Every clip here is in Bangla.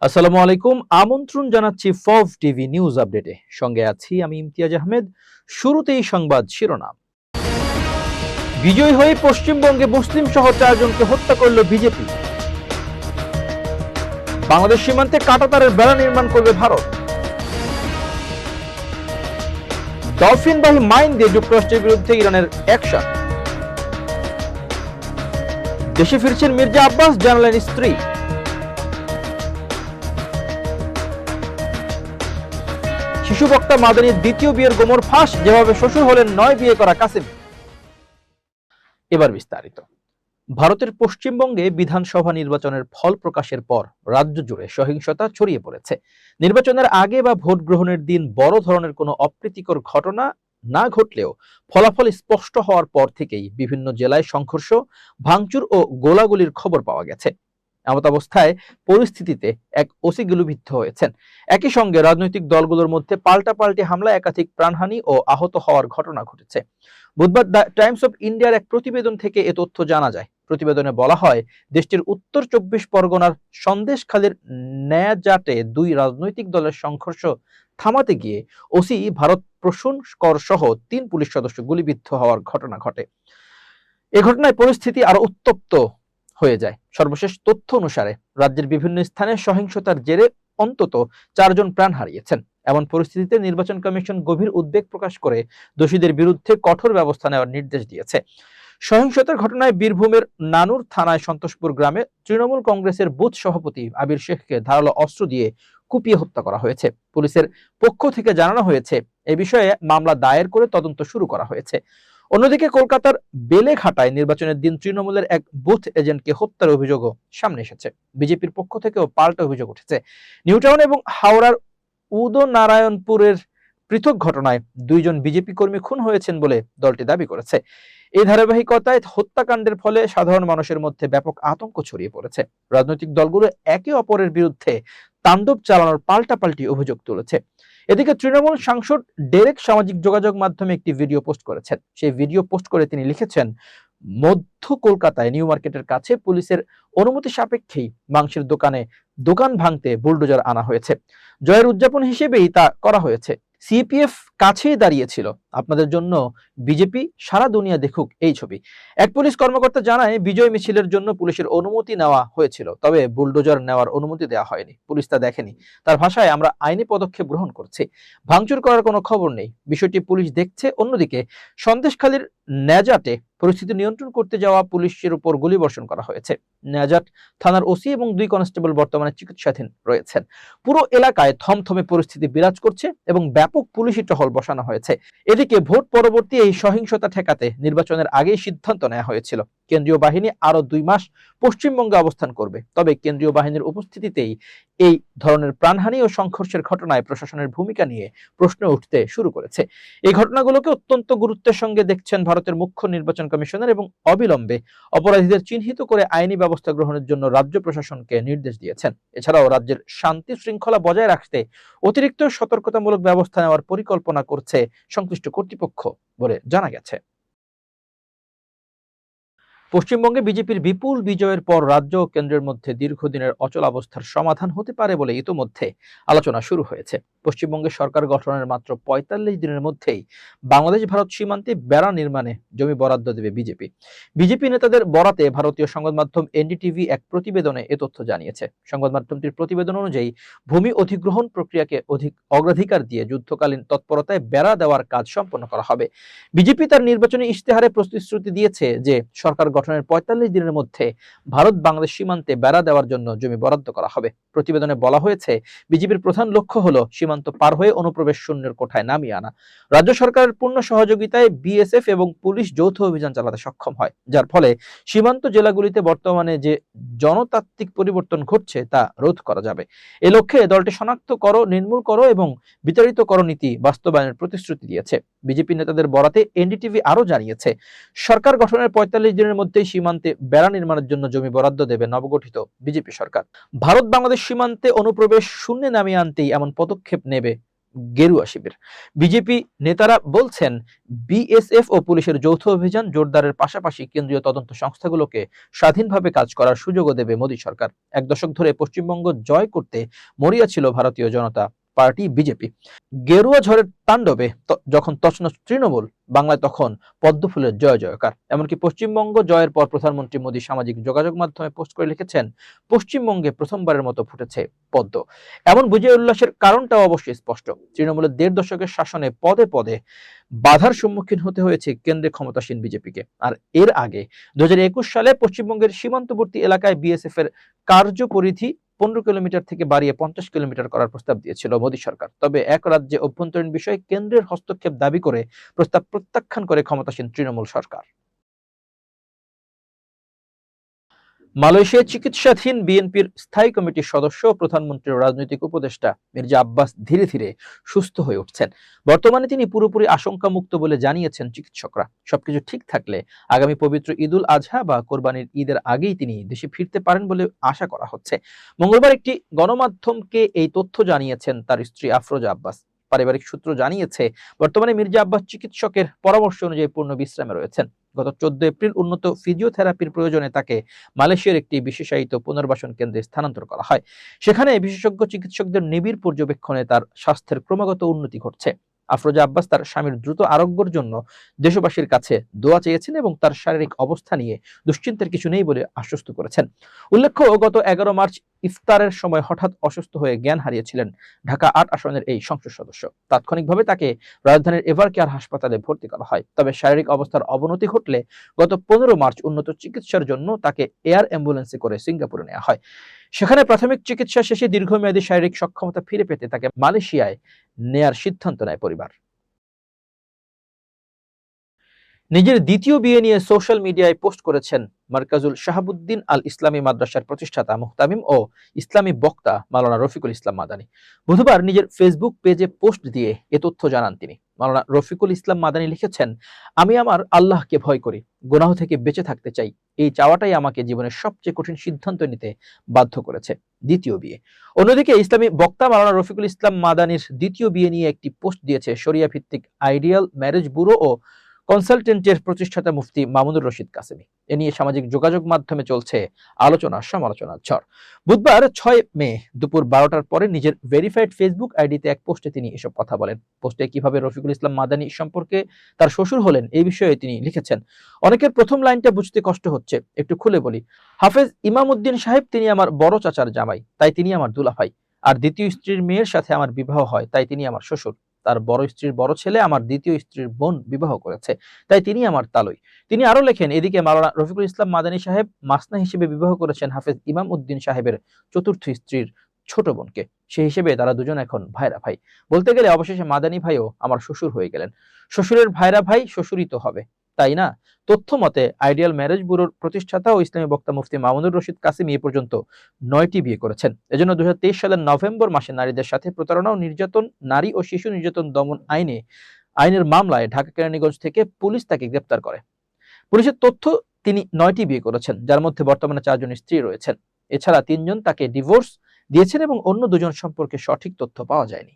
আসসালামু আলাইকুম। আমন্ত্রণ জানাচ্ছি ফভ টিভি নিউজ আপডেটে। সঙ্গে আছি আমি ইমতিয়াজ আহমেদ। শুরুতেই সংবাদ শিরোনাম। বিজয়ী হয়ে পশ্চিমবঙ্গে মুসলিম সহ 4 জনকে হত্যা করল বিজেপি। বাংলাদেশ সীমান্তে কাঁটাতারের বেড়া নির্মাণ করবে ভারত। ডলফিনবাহী মাইন দিয়ে যুক্তরাষ্ট্রের বিরুদ্ধে ইরানের অ্যাকশন। দেশে ফিরছেন মির্জা আব্বাস, জানালেন স্ত্রী। শিশু বক্তা মাদানির দ্বিতীয় বিয়ের গোমর ফাঁস, যেভাবে শ্বশুর হলেন 9 বিয়ে করা কাসেম। এবার বিস্তারিত। ভারতের পশ্চিমবঙ্গে বিধানসভা নির্বাচনের ফল প্রকাশের পর রাজ্য জুড়ে সহিংসতা ছড়িয়ে পড়েছে। নির্বাচনের আগে বা ভোট গ্রহণের দিন বড় ধরনের কোনো অপ্রীতিকর ঘটনা না ঘটলেও ফলাফল স্পষ্ট হওয়ার পর থেকেই বিভিন্ন জেলায় সংঘর্ষ, ভাঙচুর ও গোলাগুলির খবর পাওয়া গেছে। এমতাবস্থায় পরিস্থিতিতে এক ওসি গুলিবিদ্ধ হয়েছেন। একই সঙ্গে রাজনৈতিক দলগুলোর মধ্যে পাল্টাপাল্টি হামলায় একাধিক প্রাণহানি ও আহত হওয়ার ঘটনা ঘটেছে। বুধবার দ্য টাইমস অফ ইন্ডিয়ার এক প্রতিবেদন থেকে এ তথ্য জানা যায়। প্রতিবেদনে বলা হয়, দেশটির উত্তর 24 পরগনার সন্দেশখালীর ন্যাজাটে 2 রাজনৈতিক দলের সংঘর্ষ থামাতে গিয়ে ওসি ভারত প্রসূন কর সহ 3 পুলিশ সদস্য গুলিবিদ্ধ হওয়ার ঘটনা ঘটে। এ ঘটনায় পরিস্থিতি আরো উত্তপ্ত হয়ে যায়। সর্বশেষ তথ্য অনুসারে রাজ্যের বিভিন্ন স্থানে সহিংসতার জেরে অন্তত 4 জন প্রাণ হারিয়েছেন। এমন পরিস্থিতিতে নির্বাচন কমিশন গভীর উদ্বেগ প্রকাশ করে দোষীদের বিরুদ্ধে কঠোর ব্যবস্থা নেওয়ার নির্দেশ দিয়েছে। সহিংসতার ঘটনায় বীরভূমের নানুর থানায় সন্তোষপুর গ্রামে তৃণমূল কংগ্রেসের বুথ সভাপতি আবির শেখকে ধারালো অস্ত্র দিয়ে কুপিয়ে হত্যা করা হয়েছে। পুলিশের পক্ষ থেকে জানানো হয়েছে, এ বিষয়ে মামলা দায়ের করে তদন্ত শুরু করা হয়েছে। অন্যদিকে কলকাতার বেলেঘাটায় নির্বাচনের দিন তৃণমূলের এক বুথ এজেন্টকে হত্যার অভিযোগও সামনে এসেছে। বিজেপির পক্ষ থেকেও পাল্টা অভিযোগ উঠেছে। নিউটাউন এবং হাওড়ার উদয়নারায়ণপুরের পৃথক ঘটনায় 2 জন বিজেপি কর্মী খুন হয়েছেন বলে দলটি দাবি করেছে। এই ধারাবাহিকতায় হত্যাকাণ্ডের ফলে সাধারণ মানুষের মধ্যে ব্যাপক আতঙ্ক ছড়িয়ে পড়েছে। রাজনৈতিক দলগুলো একে অপরের বিরুদ্ধে তাণ্ডব চালানোর পাল্টাপাল্টি অভিযোগ তুলেছে। এদিকে তৃণমূল সাংসদ ডেরেক সামাজিক যোগাযোগ মাধ্যমে একটি ভিডিও পোস্ট করেছেন। সেই ভিডিও পোস্ট করে তিনি লিখেছেন, মধ্য কলকাতায় নিউ মার্কেটের কাছে পুলিশের অনুমতি সাপেক্ষেই মাংসের দোকান ভাঙতে বুলডোজার আনা হয়েছে। জয়ের উদযাপন হিসেবেই তা করা হয়েছে। সিপিএফ কাছেই দাঁড়িয়েছিল, আপনাদের জন্য বিজেপি সারা দুনিয়া দেখুক এই ছবি। এক পুলিশ কর্মকর্তা জানায়, বিজয় মিছিলের জন্য পুলিশের অনুমতি নেওয়া হয়েছিল, তবে বুলডোজার নেওয়ার অনুমতি দেওয়া হয়নি। পুলিশ তা দেখেনি। তার ভাষায়, আমরা আইনি পদক্ষেপ গ্রহণ করছি, ভাঙচুর করার কোনো খবর নেই, বিষয়টি পুলিশ দেখছে। অন্যদিকে সন্দেশখালীর ন্যাজাটে পরিস্থিতি নিয়ন্ত্রণ করতে যাওয়া পুলিশের উপর গুলিবর্ষণ করা হয়েছে। ন্যাজাট থানার ওসি এবং 2 কনস্টেবল বর্তমানে চিকিৎসাধীন রয়েছেন। পুরো এলাকায় থমথমে পরিস্থিতি বিরাজ করছে এবং ব্যাপক পুলিশি টহল বসানো হয়েছে। এদিকে ভোট পরবর্তী এই সহিংসতা ঠেকাতে নির্বাচনের আগেই সিদ্ধান্ত নেওয়া হয়েছিল, কেন্দ্রীয় বাহিনী আরো 2 মাস পশ্চিমবঙ্গে অবস্থান করবে। তবে কেন্দ্রীয় বাহিনীর উপস্থিতিতেই এই ধরনের প্রাণহানি ও সংঘর্ষের ঘটনায় প্রশাসনের ভূমিকা নিয়ে প্রশ্ন উঠতে শুরু করেছে। এই ঘটনাগুলোকে অত্যন্ত গুরুত্বের সঙ্গে দেখছেন ভারতের মুখ্য নির্বাচন কমিশনার এবং অবিলম্বে অপরাধীদের চিহ্নিত করে আইনি ব্যবস্থা গ্রহণের জন্য রাজ্য প্রশাসনকে নির্দেশ দিয়েছেন। এছাড়াও রাজ্যের শান্তি শৃঙ্খলা বজায় রাখতে অতিরিক্ত সতর্কতামূলক ব্যবস্থা নেওয়ার পরিকল্পনা করছে সংশ্লিষ্ট কর্তৃপক্ষ বলে জানা গেছে। পশ্চিমবঙ্গে বিজেপির বিপুল বিজয়ের পর রাজ্য ও কেন্দ্রের মধ্যে দীর্ঘদিনের অচলাবস্থার সমাধান হতে পারে বলে ইতোমধ্যে আলোচনা শুরু হয়েছে। পশ্চিমবঙ্গে সরকার গঠনের মাত্র 45 দিনের মধ্যেই বাংলাদেশ ভারত সীমান্তে বেড়া নির্মাণে জমি বরাদ্দ দেবে বিজেপি। বিজেপি নেতাদের বরাতে ভারতীয় সংবাদ মাধ্যম এনডিটিভি এক প্রতিবেদনে এ তথ্য জানিয়েছে। সংবাদ মাধ্যমটির প্রতিবেদন অনুযায়ী ভূমি অধিগ্রহণ প্রক্রিয়াকে অগ্রাধিকার দিয়ে যুদ্ধকালীন তৎপরতায় বেড়া দেওয়ার কাজ সম্পন্ন করা হবে। বিজেপি তার নির্বাচনী ইশতেহারে প্রতিশ্রুতি দিয়েছে যে সরকার গঠনের 45 দিনের মধ্যে ভারত বাংলাদেশ সীমান্তে বেড়া দেওয়ার জন্য জমি বরাদ্দ করা হবে। প্রতিবেদনে বলা হয়েছে, বিজেপির প্রধান লক্ষ্য হলো সীমান্ত পার হয়ে অনুপ্রবেশ শূন্যের কোঠায় নামিয়ে আনা। রাজ্য সরকারের পূর্ণ সহযোগিতায় বিএসএফ এবং পুলিশ যৌথ অভিযান চালাতে সক্ষম হয়, যার ফলে সীমান্ত জেলাগুলিতে বর্তমানে যে জনতাত্ত্বিক পরিবর্তন ঘটছে তা রোধ করা যাবে। এ লক্ষ্যে দলটি শনাক্ত করো, নির্মূল করো এবং বিতাড়িত করো নীতি বাস্তবায়নের প্রতিশ্রুতি দিয়েছে। বিজেপি নেতাদের বরাতে এনডিটিভি আরো জানিয়েছে, সরকার গঠনের 45 দিনের মধ্যেই সীমান্তে বেড়া নির্মাণের জন্য জমি বরাদ্দ দেবে নবগঠিত বিজেপি সরকার। ভারত বাংলাদেশ সীমান্তে অনুপ্রবেশ শূন্যে নামিয়ে আনতেই এমন পদক্ষেপ নেবে গেরুয়া শিবির। বিজেপি নেতারা বলছেন, বিএসএফ ও পুলিশের যৌথ অভিযান জোরদারের পাশাপাশি কেন্দ্রীয় তদন্ত সংস্থাগুলোকে স্বাধীনভাবে কাজ করার সুযোগও দেবে মোদী সরকার। এক দশক ধরে পশ্চিমবঙ্গ জয় করতে মরিয়া ছিল ভারতীয় জনতা পার্টি বিজেপি। গেরুয়া ঝড়ের তাণ্ডবে যখন তছনছ তৃণমূল, বাংলায় তখন পদ্মফুলের জয় জয়কার। এমনকি পশ্চিমবঙ্গ জয়ের পর প্রধানমন্ত্রী মোদী সামাজিক যোগাযোগ মাধ্যমে পোস্ট করে লিখেছেন, পশ্চিমবঙ্গে প্রথমবারের মতো ফুটেছে পদ্ম। এমন বিজয় উল্লাসের কারণটাও অবশ্যই স্পষ্ট। তৃণমূলের ১.৫ দশকের শাসনে পদে পদে বাধার সম্মুখীন হতে হয়েছে কেন্দ্রে ক্ষমতাসীন বিজেপিকে। আর এর আগে ২০২১ সালে পশ্চিমবঙ্গের সীমান্তবর্তী এলাকায় বিএসএফ এর কার্যপরিধি ১৫ কিলোমিটার থেকে বাড়িয়ে ৫০ কিলোমিটার করার প্রস্তাব দিয়েছিল মোদী সরকার। তবে এক রাজ্যে অভ্যন্তরীণ বিষয়ে কেন্দ্রের হস্তক্ষেপ দাবি করে প্রস্তাব প্রত্যাখ্যান করে ক্ষমতাসীন তৃণমূল সরকার। মালয়েশিয়ায় চিকিৎসাধীন বিএনপির স্থায়ী কমিটির সদস্য ও প্রধানমন্ত্রীর রাজনৈতিক উপদেষ্টা মির্জা আব্বাস ধীরে ধীরে সুস্থ হয়ে উঠছেন। বর্তমানে তিনি পুরোপুরি আশঙ্কামুক্ত বলে জানিয়েছেন চিকিৎসকরা। সবকিছু ঠিক থাকলে আগামী পবিত্র ঈদুল আজহা বা কোরবানির ঈদের আগেই তিনি দেশে ফিরতে পারেন বলে আশা করা হচ্ছে। মঙ্গলবার একটি গণমাধ্যমকে এই তথ্য জানিয়েছেন তার স্ত্রী আফরোজা আব্বাস। পারিবারিক সূত্র জানিয়েছে, বর্তমানে মির্জা আব্বাস চিকিৎসকের পরামর্শ অনুযায়ী পূর্ণ বিশ্রামে রয়েছেন। গত ১৪ এপ্রিল উন্নত ফিজিওথেরাপির প্রয়োজনে তাকে মালয়েশিয়ার একটি বিশেষায়িত পুনর্বাসন কেন্দ্রে স্থানান্তর করা হয়। সেখানে বিশেষজ্ঞ চিকিৎসকদের নিবিড় পর্যবেক্ষণে তার স্বাস্থ্যের ক্রমাগত উন্নতি ঘটছে। আফরোজা আব্বাস তার স্বামীর দ্রুত আরোগ্যের জন্য দেশবাসীর কাছে দোয়া চেয়েছেন এবং তার শারীরিক অবস্থা নিয়ে দুশ্চিন্তার কিছু নেই বলে আশ্বস্ত করেছেন। উল্লেখ্য, গত ১১ মার্চ ইফতারের সময় হঠাৎ অসুস্থ হয়ে জ্ঞান হারিয়েছিলেন ঢাকা ৮ আসনের এই সংসদ সদস্য। তাৎক্ষণিকভাবে তাকে রাজধানীর এভার কেয়ার হাসপাতালে ভর্তি করা হয়। তবে শারীরিক অবস্থার অবনতি ঘটলে গত ১৫ মার্চ উন্নত চিকিৎসার জন্য তাকে এয়ার অ্যাম্বুলেন্সে করে সিঙ্গাপুরে নেওয়া হয়। সেখানে প্রাথমিক চিকিৎসা শেষে দীর্ঘমেয়াদী শারীরিক সক্ষমতা ফিরে পেতে তাকে মালয়েশিয়ায় নেয়ার সিদ্ধান্ত নেয় পরিবার। নিজের দ্বিতীয় বিয়ে নিয়ে সোশ্যাল মিডিয়ায় পোস্ট করেছেন মার্কাজুল শাহাবুদ্দিন আল ইসলামী মাদ্রাসার প্রতিষ্ঠাতা মুহতামিম ও ইসলামী বক্তা মাওলানা রফিকুল ইসলাম মাদানী। বুধবার নিজের ফেসবুক পেজে পোস্ট দিয়ে এ তথ্য জানান তিনি। মাওলানা রফিকুল ইসলাম মাদানী লিখেছেন, আমি আমার আল্লাহকে ভয় করি, গুনাহ থেকে বেঁচে থাকতে চাই। এই চাওয়াটাই আমাকে জীবনের সবচেয়ে কঠিন সিদ্ধান্ত নিতে বাধ্য করেছে। দ্বিতীয় বিয়ে। অন্যদিকে ইসলামী বক্তা মাওলানা রফিকুল ইসলাম মাদানীর দ্বিতীয় বিয়ে নিয়ে একটি পোস্ট দিয়েছে শরিয়া ভিত্তিক আইডিয়াল ম্যারেজ ব্যুরো ও কনসালটেন্টের প্রতিষ্ঠাতা মুফতি মামুনুর রশিদ কাসেমি। এ নিয়ে সামাজিক যোগাযোগ মাধ্যমে চলছে আলোচনা সমালোচনার ঝড়। বুধবার ৬ মে দুপুর ১২টার পরে নিজের ভেরিফাইড ফেসবুক আইডিতে এক পোস্টে তিনি এসব কথা বলেন। পোস্টে কিভাবে রফিকুল ইসলাম মাদানী সম্পর্কে তার শ্বশুর হলেন এই বিষয়ে তিনি লিখেছেন, অনেকের প্রথম লাইনটা বুঝতে কষ্ট হচ্ছে, একটু খুলে বলি। হাফেজ ইমাম উদ্দিন সাহেব তিনি আমার বড় চাচার জামাই, তাই তিনি আমার দুলাভাই। আর দ্বিতীয় স্ত্রীর মেয়ের সাথে আমার বিবাহ হয়, তাই তিনি আমার শ্বশুর। তার বড় স্ত্রীর বড় ছেলে আমার দ্বিতীয় স্ত্রীর বোন বিবাহ করেছে, তাই তিনি আমার তালই। তিনি আরো লেখেন, এদিকে মাওলানা রফিকুল ইসলাম মাদানী সাহেব মাসনা হিসেবে বিবাহ করেছেন হাফেজ ইমাম উদ্দিন সাহেবের চতুর্থ স্ত্রীর ছোট বোনকে। সেই হিসেবে তারা দুজন এখন ভাইরা ভাই। বলতে গেলে অবশেষে মাদানী ভাইও আমার শ্বশুর হয়ে গেলেন। শ্বশুরের ভাইরা ভাই শ্বশুরই তো হবে, তাই না? তথ্য মতে আইডিয়াল ম্যারেজ ব্যুরোর প্রতিষ্ঠাতা ও ইসলামী বক্তা মুফতি মামুনুর রশিদ কাসেমি এ পর্যন্ত ৯টি বিয়ে করেছেন। এজন্য ২০২৩ সালের নভেম্বর মাসে নারীদের সাথে প্রতারণা ও নির্যাতন, নারী ও শিশু নির্যাতন দমন আইনের মামলায় ঢাকা কেরানীগঞ্জ থেকে পুলিশ তাকে গ্রেপ্তার করে। পুলিশের তথ্য, তিনি ৯টি বিয়ে করেছেন, যার মধ্যে বর্তমানে ৪ জন স্ত্রী রয়েছেন। এছাড়া ৩ জন তাকে ডিভোর্স দিয়েছেন এবং অন্য ২ জন সম্পর্কে সঠিক তথ্য পাওয়া যায়নি।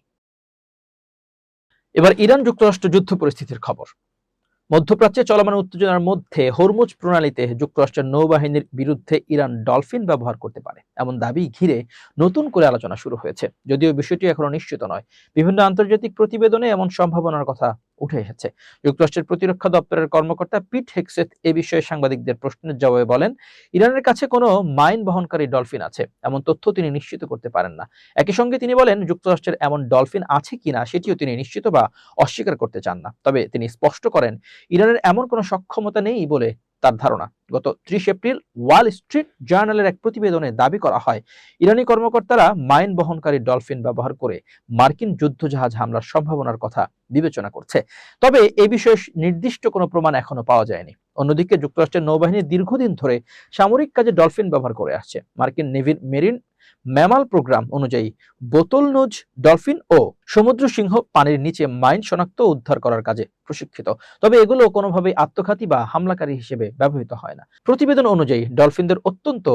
এবার ইরান যুক্তরাষ্ট্র যুদ্ধ পরিস্থিতির খবর। মধ্যপ্রাচ্যে চলমান উত্তেজনার মধ্যে হরমুজ প্রণালীতে যুক্তরাষ্ট্রের নৌবাহিনীর বিরুদ্ধে ইরান ডলফিন ব্যবহার করতে পারে এমন দাবি ঘিরে নতুন করে আলোচনা শুরু হয়েছে। যদিও বিষয়টি এখনো নিশ্চিত নয়, বিভিন্ন আন্তর্জাতিক প্রতিবেদনে এমন সম্ভাবনার কথা উঠে এসেছে। যুক্তরাষ্ট্রের প্রতিরক্ষা দপ্তরের কর্মকর্তা পিট হেগসেথ এ বিষয়ে সাংবাদিকদের প্রশ্নের জবাবে বলেন, ইরানের কাছে কোনো মাইন বহনকারী ডলফিন আছে এমন তথ্য তিনি নিশ্চিত করতে পারেন না। একই সঙ্গে তিনি বলেন, যুক্তরাষ্ট্রের এমন ডলফিন আছে কিনা সেটিও তিনি নিশ্চিত বা অস্বীকার করতে চান না। তবে তিনি স্পষ্ট করেন, ইরানের এমন কোনো সক্ষমতা নেই বলে তার ধারণা। গত ৩০ এপ্রিল ওয়াল স্ট্রিট জার্নালের এক প্রতিবেদনে দাবি করা হয়, ইরানি কর্মকর্তারা মাইন বহনকারী ডলফিন ব্যবহার করে মার্কিন যুদ্ধজাহাজ হামলার সম্ভাবনার কথা বিবেচনা করছে। তবে এ বিষয়ে নির্দিষ্ট কোনো প্রমাণ এখনো পাওয়া যায়নি। অন্যদিকে যুক্তরাষ্ট্রের নৌবাহিনী দীর্ঘদিন ধরে সামরিক কাজে ডলফিন ব্যবহার করে আসছে। মার্কিন নেভির মেরিন ম্যামাল প্রোগ্রাম অনুযায়ী বোতলনোজ ডলফিন ও সমুদ্র সিংহ পানির নিচে মাইন শনাক্ত ও উদ্ধার করার কাজে প্রশিক্ষিত। তবে এগুলো কোনোভাবেই আত্মঘাতী বা হামলাকারী হিসেবে ব্যবহৃত হয় না। প্রতিবেদন অনুযায়ী ডলফিনদের অত্যন্ত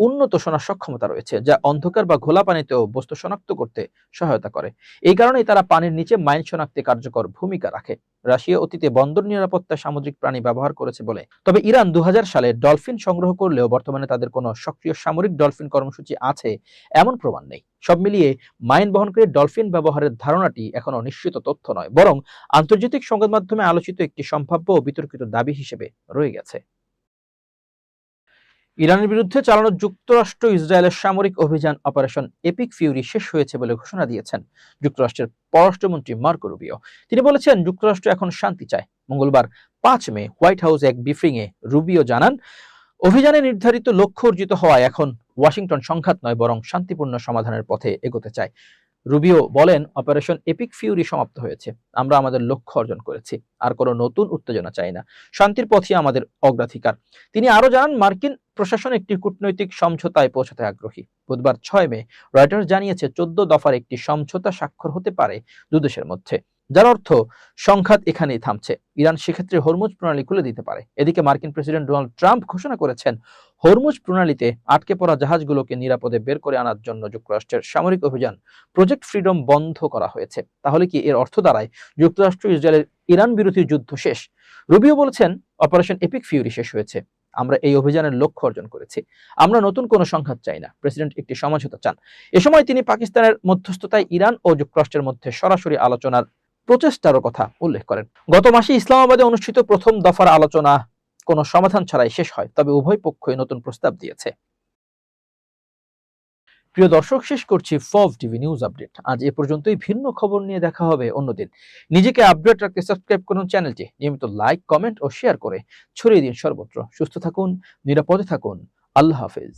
উন্নত সোনার সক্ষমতা রয়েছে, যা অন্ধকার বা ঘোলা পানিতেও বস্তু শনাক্ত করতে সহায়তা করে। এই কারণেই তারা পানির নিচে মাইন শনাক্তে কার্যকর ভূমিকা রাখে। রাশিয়া অতীতে বন্দর নিরাপত্তায় সামুদ্রিক প্রাণী ব্যবহার করেছে বলে, তবে ইরান 2000 সালে ডলফিন সংগ্রহ করলেও বর্তমানে তাদের কোনো সক্রিয় সামরিক ডলফিন কর্মসূচি আছে এমন প্রমাণ নেই। সব মিলিয়ে মাইন বহনকারী ডলফিন ব্যবহারের ধারণাটি এখনো নিশ্চিত তথ্য নয়, বরং আন্তর্জাতিক সংবাদ মাধ্যমে আলোচিত একটি সম্ভাব্য ও বিতর্কিত দাবি হিসেবে রয়ে গেছে। ইরানের বিরুদ্ধে চালানো যুক্তরাষ্ট্র ইসরায়েলের সামরিক অভিযান অপারেশন এপিক ফিউরি শেষ হয়েছে বলে ঘোষণা দিয়েছেন যুক্তরাষ্ট্রের পররাষ্ট্রমন্ত্রী মার্কো রুবিও। তিনি বলেছেন, যুক্তরাষ্ট্র এখন শান্তি চায়। মঙ্গলবার 5 মে হোয়াইট হাউসে এক ব্রিফিংয়ে রুবিও জানান, অভিযানে নির্ধারিত লক্ষ্য অর্জিত হওয়ায় এখন ওয়াশিংটন সংঘাত নয়, বরং শান্তিপূর্ণ সমাধানের পথে এগোতে চায়। রুবিও বলেন, অপারেশন এপিক ফিউরি সমাপ্ত হয়েছে। আমরা আমাদের লক্ষ্য অর্জন করেছি। আর কোনো নতুন উত্তেজনা চাই না। শান্তির পথই আমাদের অগ্রাধিকার। তিনি আরো জানান, মার্কিন প্রশাসন একটি কূটনৈতিক সমঝোতায় পৌঁছাতে আগ্রহী। বুধবার 6 মে রয়টার্স জানিয়েছে 14 দফার একটি সমঝোতা স্বাক্ষর হতে পারে দুদেশের মধ্যে, যার অর্থ সংঘাত এখানেই থামছে। ইরান সেক্ষেত্রে হরমুজ প্রণালী খুলে দিতে পারে। এদিকে মার্কিন প্রেসিডেন্ট ডোনাল্ড ট্রাম্প ঘোষণা করেছেন, হরমুজ প্রণালীতে আটকে পড়া জাহাজগুলোকে নিরাপদে বের করে আনার জন্য যুক্তরাষ্ট্রের সামরিক অভিযান প্রজেক্ট ফ্রিডম বন্ধ করা হয়েছে। তাহলে কি এর অর্থ দাঁড়ায় যুক্তরাষ্ট্র ইসরায়েলের ইরান বিরোধী যুদ্ধ শেষ? রুবিও বলেছেন, অপারেশন এপিক ফিউরি শেষ হয়েছে। আমরা এই অভিযানের লক্ষ্য অর্জন করেছি। আমরা নতুন কোনো সংঘাত চাই না। প্রেসিডেন্ট একটি সমঝোতা চান। এ সময় তিনি পাকিস্তানের মধ্যস্থতায় ইরান ও যুক্তরাষ্ট্রের মধ্যে সরাসরি আলোচনার প্রচেষ্টারও কথা উল্লেখ করেন। গত মাসে ইসলামাবাদে অনুষ্ঠিত প্রথম দফার আলোচনা কোনো সমাধান ছাড়াই শেষ হয়, তবে উভয় পক্ষই নতুন প্রস্তাব দিয়েছে। প্রিয় দর্শক, শেষ করছি ফভ টিভি নিউজ আপডেট। আজ এ পর্যন্তই। ভিন্ন খবর নিয়ে দেখা হবে অন্যদিন। নিজেকে আপডেট রাখতে সাবস্ক্রাইব করুন চ্যানেলটি। নিয়মিত লাইক, কমেন্ট ও শেয়ার করে ছড়িয়ে দিন সর্বত্র। সুস্থ থাকুন, নিরাপদে থাকুন। আল্লাহ হাফেজ।